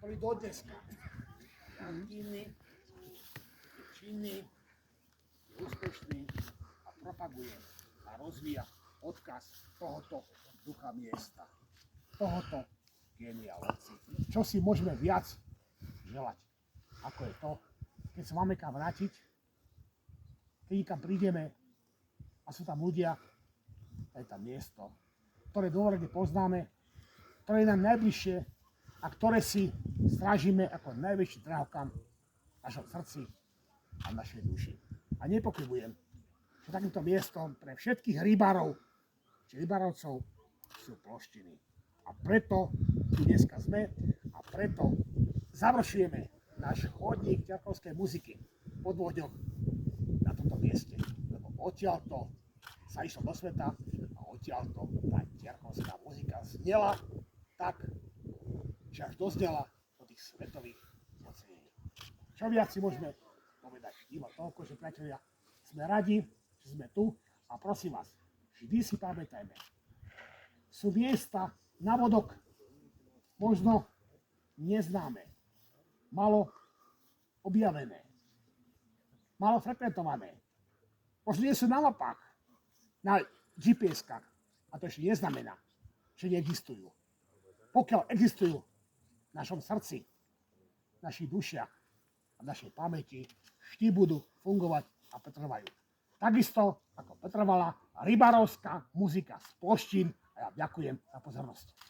ktorý dodneska je aktívny, je činný, je úspešný a propaguje a rozvíja odkaz tohoto ducha miesta, tohoto génia veci. Čo si môžeme viac želať, ako je to, keď sa máme kam vrátiť, keď nikam prídeme a sú tam ľudia, to je tam miesto, ktoré dôverne poznáme, ktoré je nám najbližšie a ktoré si strážime ako najväčší drahokam v našom srdci a v našej duši. A nepochybujem, že takýmto miestom pre všetkých rybárov či rybarovcov sú Ploštiny. A preto tu dneska sme a preto završujeme náš chodník ťarkovskej muziky po 2 dňoch na tomto mieste. Lebo odtiaľto sa išlo do sveta a odtiaľto tá ťarkovská muzika znela tak, že až doznela do tých svetových ocenení. Čo viac si môžeme povedať? Iba toľko, že priatelia, sme radi, že sme tu a prosím vás, vždy si pamätajme, sú miesta na vodok možno neznáme, malo objavené, malo frekventované, možno nie sú na mapách, na GPS-kách, a to ešte neznamená, že neexistujú. Pokiaľ existujú v našom srdci, v našich dušiach a v našej pamäti, vždy budú fungovať a pretrvajú. Takisto ako pretrvala rybárovská muzika z Ploštín a ja ďakujem za pozornosť.